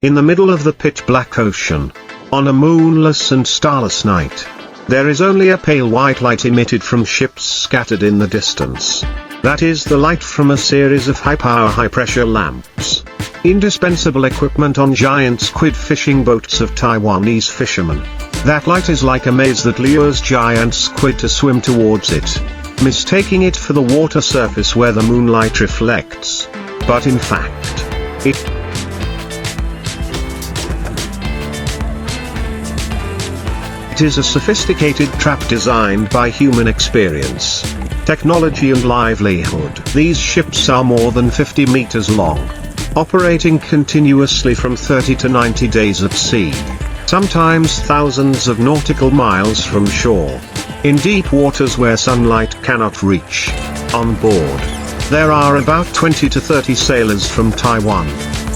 In the middle of the pitch-black ocean, on a moonless and starless night, there is only a pale white light emitted from ships scattered in the distance. That is the light from a series of high-power high-pressure lamps. Indispensable equipment on giant squid fishing boats of Taiwanese fishermen. That light is like a maze that lures giant squid to swim towards it, mistaking it for the water surface where the moonlight reflects. But in fact, it is a sophisticated trap designed by human experience, technology and livelihood. These ships are more than 50 meters long, operating continuously from 30 to 90 days at sea, sometimes thousands of nautical miles from shore, in deep waters where sunlight cannot reach. On board, there are about 20 to 30 sailors from Taiwan,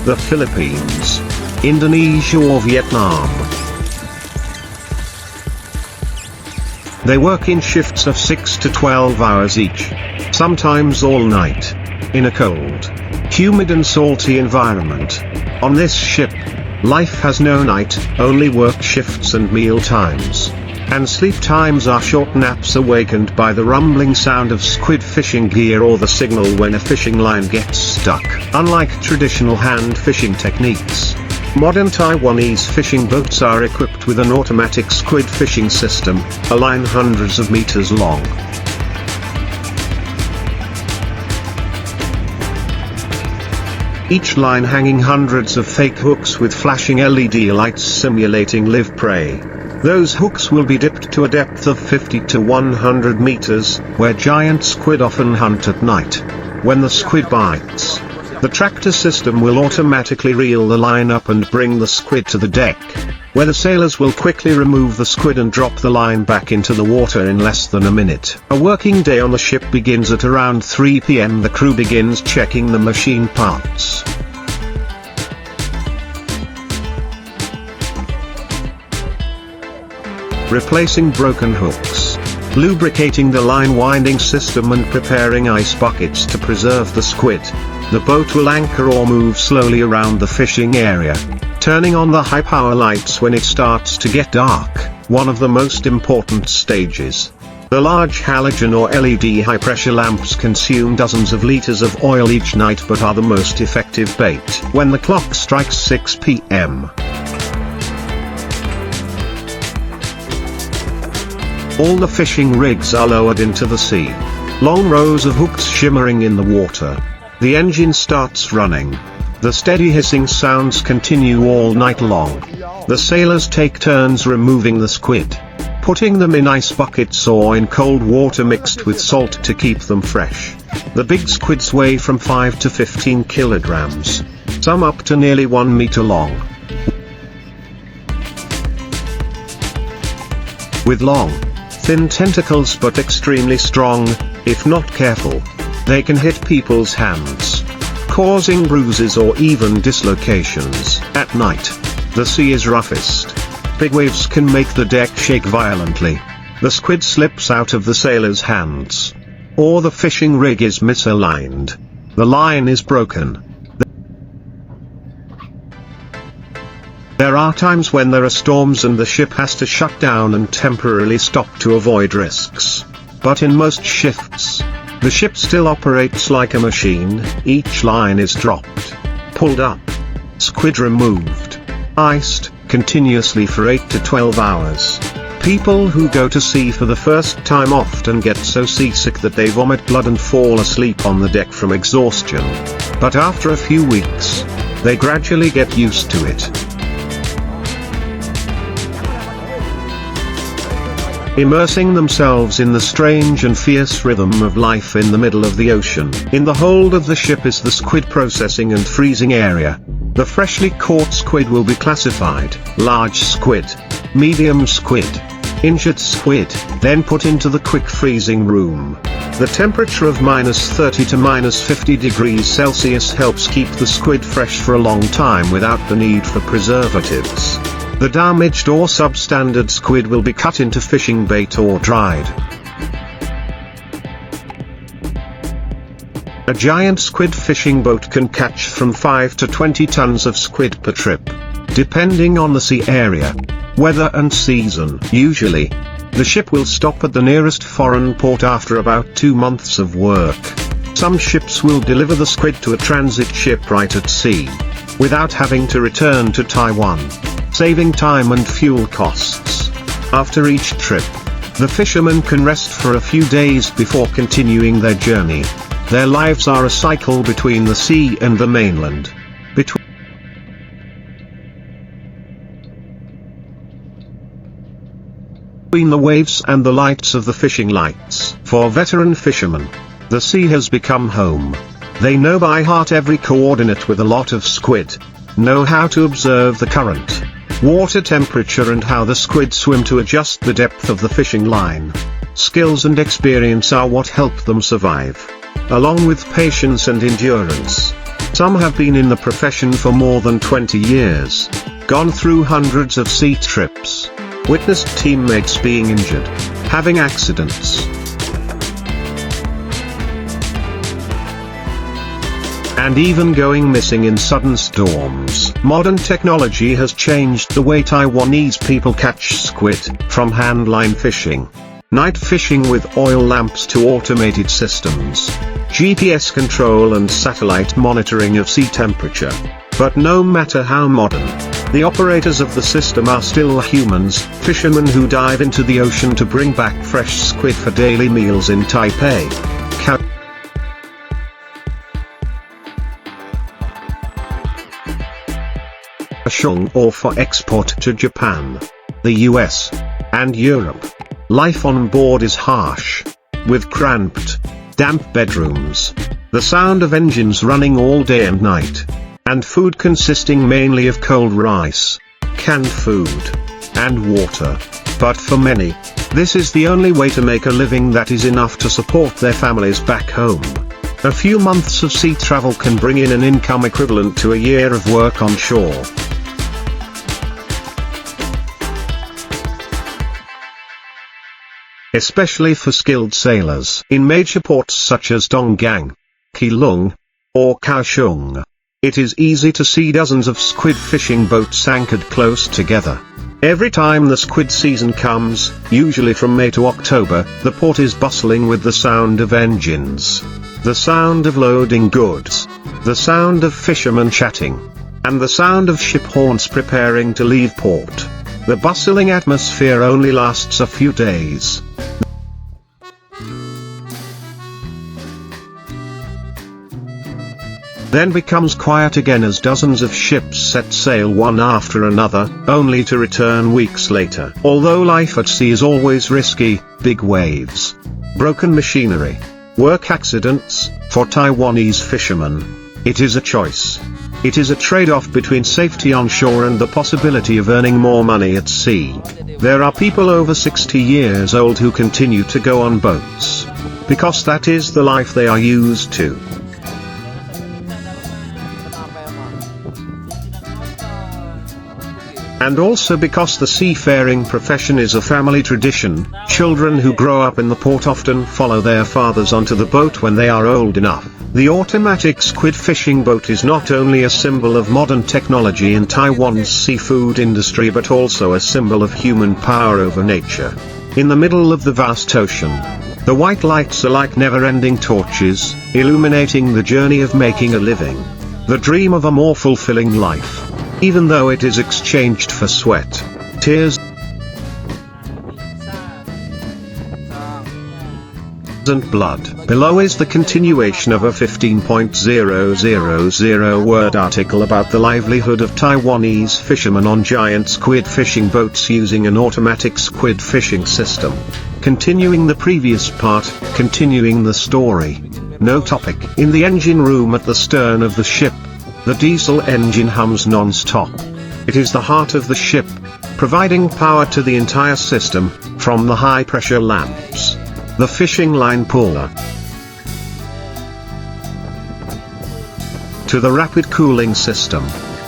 the Philippines, Indonesia or Vietnam. They work in shifts of 6 to 12 hours each, sometimes all night, in a cold, humid and salty environment. On this ship, life has no night, only work shifts and meal times. And sleep times are short naps awakened by the rumbling sound of squid fishing gear or the signal when a fishing line gets stuck. Unlike traditional hand fishing techniques, modern Taiwanese fishing boats are equipped with an automatic squid fishing system, a line hundreds of meters long. Each line hanging hundreds of fake hooks with flashing LED lights simulating live prey. Those hooks will be dipped to a depth of 50 to 100 meters, where giant squid often hunt at night. When the squid bites, the tractor system will automatically reel the line up and bring the squid to the deck, where the sailors will quickly remove the squid and drop the line back into the water in less than a minute. A working day on the ship begins at around 3 p.m. The crew begins checking the machine parts, replacing broken hooks, lubricating the line winding system and preparing ice buckets to preserve the squid. The boat will anchor or move slowly around the fishing area, turning on the high-power lights when it starts to get dark, one of the most important stages. The large halogen or LED high-pressure lamps consume dozens of liters of oil each night but are the most effective bait. When the clock strikes 6 p.m., all the fishing rigs are lowered into the sea. Long rows of hooks shimmering in the water. The engine starts running. The steady hissing sounds continue all night long. The sailors take turns removing the squid, putting them in ice buckets or in cold water mixed with salt to keep them fresh. The big squids weigh from 5 to 15 kilograms, some up to nearly 1 meter long. With long, thin tentacles but extremely strong, if not careful, they can hit people's hands, causing bruises or even dislocations. At night, the sea is roughest. Big waves can make the deck shake violently. The squid slips out of the sailor's hands, or the fishing rig is misaligned. The line is broken. There are times when there are storms and the ship has to shut down and temporarily stop to avoid risks. But in most shifts, the ship still operates like a machine. Each line is dropped, pulled up, squid removed, iced, continuously for 8 to 12 hours. People who go to sea for the first time often get so seasick that they vomit blood and fall asleep on the deck from exhaustion. But after a few weeks, they gradually get used to it. Immersing themselves in the strange and fierce rhythm of life in the middle of the ocean. In the hold of the ship is the squid processing and freezing area. The freshly caught squid will be classified: large squid, medium squid, injured squid, then put into the quick freezing room. The temperature of -30 to -50 degrees Celsius helps keep the squid fresh for a long time without the need for preservatives. The damaged or substandard squid will be cut into fishing bait or dried. A giant squid fishing boat can catch from 5 to 20 tons of squid per trip, depending on the sea area, weather and season. Usually, the ship will stop at the nearest foreign port after about 2 months of work. Some ships will deliver the squid to a transit ship right at sea, without having to return to Taiwan, saving time and fuel costs. After each trip, the fishermen can rest for a few days before continuing their journey. Their lives are a cycle between the sea and the mainland. Between the waves and the lights of the fishing lights. For veteran fishermen, the sea has become home. They know by heart every coordinate with a lot of squid, know how to observe the current, water temperature and how the squid swim to adjust the depth of the fishing line. Skills and experience are what help them survive, along with patience and endurance. Some have been in the profession for more than 20 years, gone through hundreds of sea trips, witnessed teammates being injured, having accidents, and even going missing in sudden storms. Modern technology has changed the way Taiwanese people catch squid, from handline fishing, night fishing with oil lamps to automated systems, GPS control and satellite monitoring of sea temperature. But no matter how modern, the operators of the system are still humans, fishermen who dive into the ocean to bring back fresh squid for daily meals in Taipei, or for export to Japan, the US, and Europe. Life on board is harsh, with cramped, damp bedrooms, the sound of engines running all day and night, and food consisting mainly of cold rice, canned food, and water. But for many, this is the only way to make a living that is enough to support their families back home. A few months of sea travel can bring in an income equivalent to a year of work on shore. Especially for skilled sailors. In major ports such as Donggang, Keelung, or Kaohsiung, it is easy to see dozens of squid fishing boats anchored close together. Every time the squid season comes, usually from May to October, the port is bustling with the sound of engines, the sound of loading goods, the sound of fishermen chatting, and the sound of ship horns preparing to leave port. The bustling atmosphere only lasts a few days. Then becomes quiet again as dozens of ships set sail one after another, only to return weeks later. Although life at sea is always risky, big waves, broken machinery, work accidents, for Taiwanese fishermen, it is a choice. It is a trade-off between safety on shore and the possibility of earning more money at sea. There are people over 60 years old who continue to go on boats, because that is the life they are used to. And also because the seafaring profession is a family tradition, children who grow up in the port often follow their fathers onto the boat when they are old enough. The automatic squid fishing boat is not only a symbol of modern technology in Taiwan's seafood industry but also a symbol of human power over nature. In the middle of the vast ocean, the white lights are like never-ending torches, illuminating the journey of making a living, the dream of a more fulfilling life, even though it is exchanged for sweat, tears, and blood. Below is the continuation of a 15.000 word article about the livelihood of Taiwanese fishermen on giant squid fishing boats using an automatic squid fishing system. Continuing the previous part, continuing the story. No topic. In the engine room at the stern of the ship, the diesel engine hums non-stop. It is the heart of the ship, providing power to the entire system, from the high-pressure lamps, the fishing line puller, to the rapid cooling system,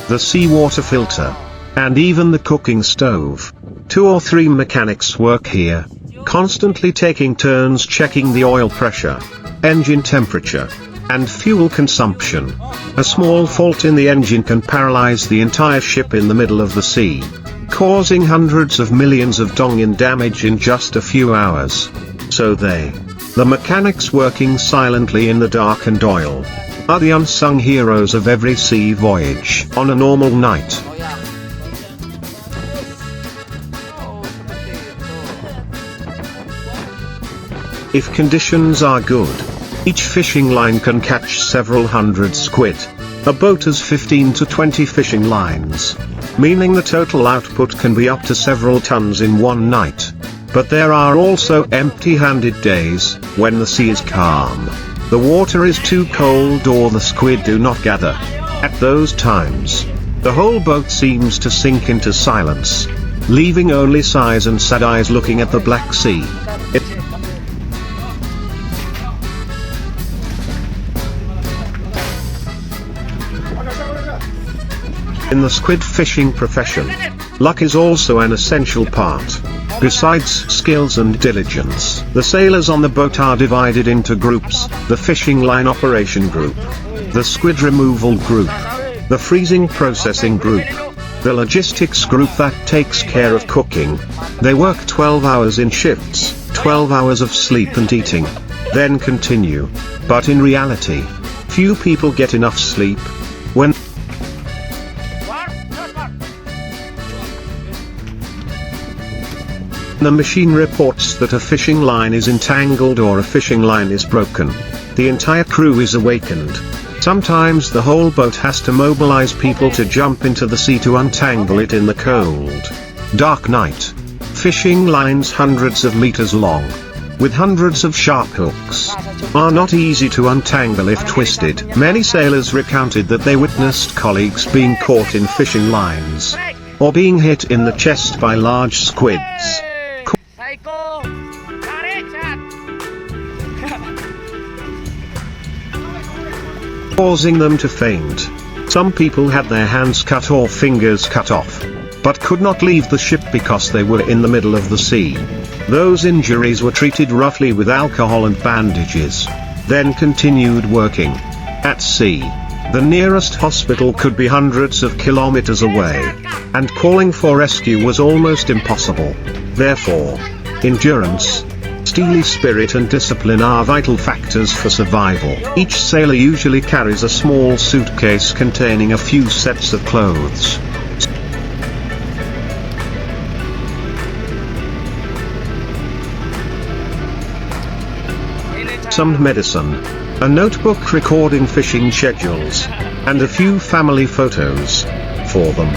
the seawater filter, and even the cooking stove. 2 or 3 mechanics work here, constantly taking turns checking the oil pressure, engine temperature, and fuel consumption. A small fault in the engine can paralyze the entire ship in the middle of the sea, causing hundreds of millions of dong in damage in just a few hours. So the mechanics working silently in the dark and oil, are the unsung heroes of every sea voyage on a normal night. If conditions are good, each fishing line can catch several hundred squid. A boat has 15 to 20 fishing lines, meaning the total output can be up to several tons in one night. But there are also empty-handed days, when the sea is calm, the water is too cold or the squid do not gather. At those times, the whole boat seems to sink into silence, leaving only sighs and sad eyes looking at the Black Sea. In the squid fishing profession, luck is also an essential part. Besides skills and diligence, the sailors on the boat are divided into groups: the fishing line operation group, the squid removal group, the freezing processing group, the logistics group that takes care of cooking. They work 12 hours in shifts, 12 hours of sleep and eating, then continue. But in reality, few people get enough sleep. When the machine reports that a fishing line is entangled or a fishing line is broken, the entire crew is awakened. Sometimes the whole boat has to mobilize people to jump into the sea to untangle it in the cold, dark night. Fishing lines hundreds of meters long, with hundreds of sharp hooks, are not easy to untangle if twisted. Many sailors recounted that they witnessed colleagues being caught in fishing lines, or being hit in the chest by large squids, causing them to faint. Some people had their hands cut or fingers cut off, but could not leave the ship because they were in the middle of the sea. Those injuries were treated roughly with alcohol and bandages, then continued working. At sea, the nearest hospital could be hundreds of kilometers away, and calling for rescue was almost impossible. Therefore, endurance, steely spirit and discipline are vital factors for survival. Each sailor usually carries a small suitcase containing a few sets of clothes, some medicine, a notebook recording fishing schedules, and a few family photos for them.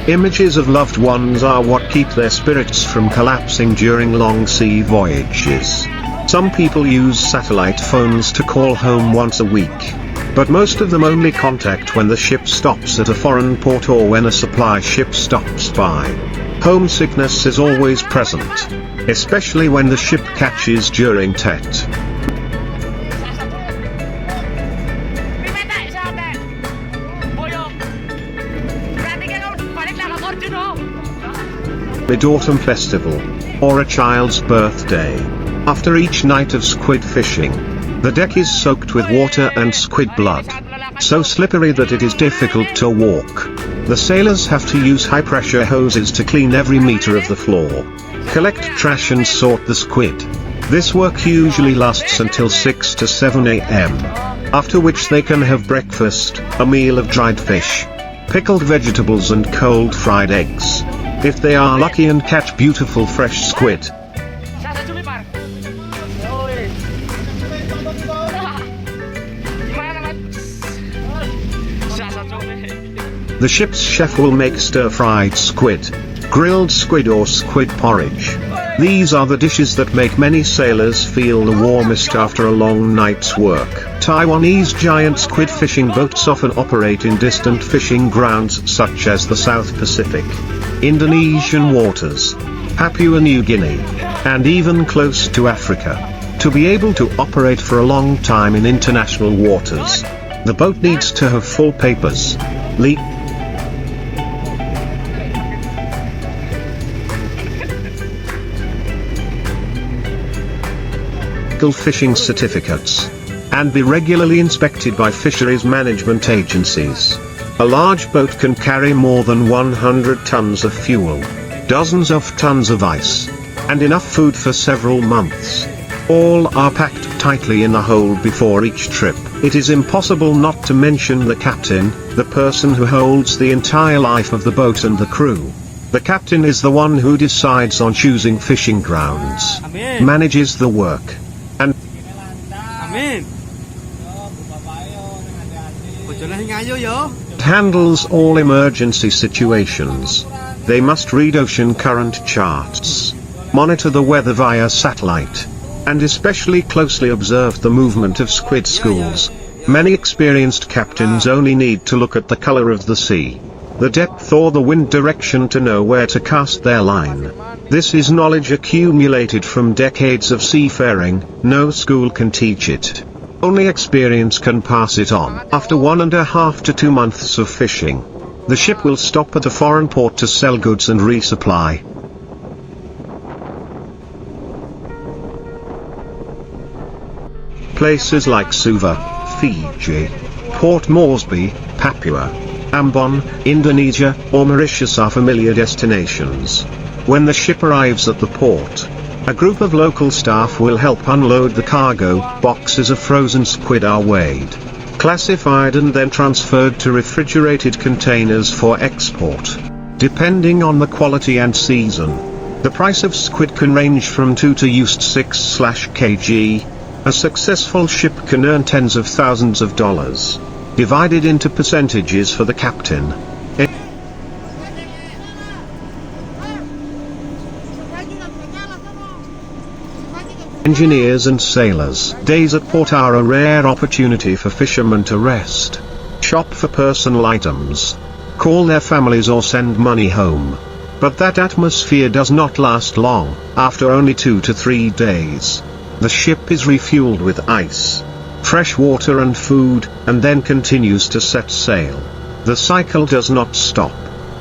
Images of loved ones are what keep their spirits from collapsing during long sea voyages. Some people use satellite phones to call home once a week, but most of them only contact when the ship stops at a foreign port or when a supply ship stops by. Homesickness is always present, especially when the ship catches during Tet. Mid-Autumn Festival, or a child's birthday. After each night of squid fishing, the deck is soaked with water and squid blood, so slippery that it is difficult to walk. The sailors have to use high-pressure hoses to clean every meter of the floor, collect trash and sort the squid. This work usually lasts until 6 to 7 a.m., after which they can have breakfast, a meal of dried fish, pickled vegetables and cold fried eggs, if they are lucky and catch beautiful fresh squid. The ship's chef will make stir-fried squid, grilled squid or squid porridge. These are the dishes that make many sailors feel the warmest after a long night's work. Taiwanese giant squid fishing boats often operate in distant fishing grounds such as the South Pacific, Indonesian waters, Papua New Guinea, and even close to Africa. To be able to operate for a long time in international waters, the boat needs to have full papers, legal fishing certificates, and be regularly inspected by fisheries management agencies. A large boat can carry more than 100 tons of fuel, dozens of tons of ice, and enough food for several months. All are packed tightly in the hold before each trip. It is impossible not to mention the captain, the person who holds the entire life of the boat and the crew. The captain is the one who decides on choosing fishing grounds, manages the work, and handles all emergency situations. They must read ocean current charts, monitor the weather via satellite, and especially closely observe the movement of squid schools. Many experienced captains only need to look at the color of the sea, the depth or the wind direction to know where to cast their line. This is knowledge accumulated from decades of seafaring. No school can teach it. Only experience can pass it on. After 1.5 to 2 months of fishing, the ship will stop at a foreign port to sell goods and resupply. Places like Suva, Fiji, Port Moresby, Papua, Ambon, Indonesia, or Mauritius are familiar destinations. When the ship arrives at the port, a group of local staff will help unload the cargo. Boxes of frozen squid are weighed, classified and then transferred to refrigerated containers for export. Depending on the quality and season, the price of squid can range from 2 to 6/kg. A successful ship can earn tens of thousands of dollars, divided into percentages for the captain, engineers and sailors. Days at port are a rare opportunity for fishermen to rest, shop for personal items, call their families or send money home. But that atmosphere does not last long. After only 2 to 3 days, the ship is refueled with ice, fresh water and food, and then continues to set sail. The cycle does not stop,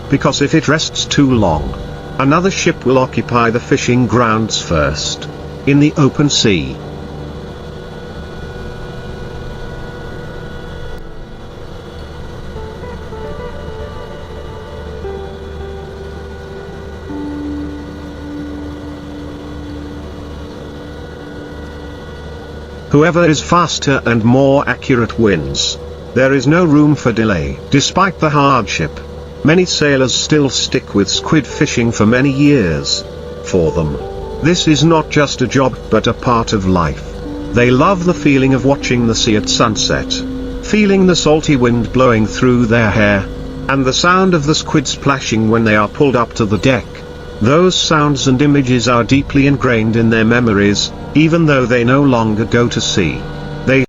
because if it rests too long, another ship will occupy the fishing grounds first, in the open sea. Whoever is faster and more accurate wins. There is no room for delay. Despite the hardship, many sailors still stick with squid fishing for many years. For them, this is not just a job but a part of life. They love the feeling of watching the sea at sunset, feeling the salty wind blowing through their hair, and the sound of the squid splashing when they are pulled up to the deck. Those sounds and images are deeply ingrained in their memories, even though they no longer go to sea.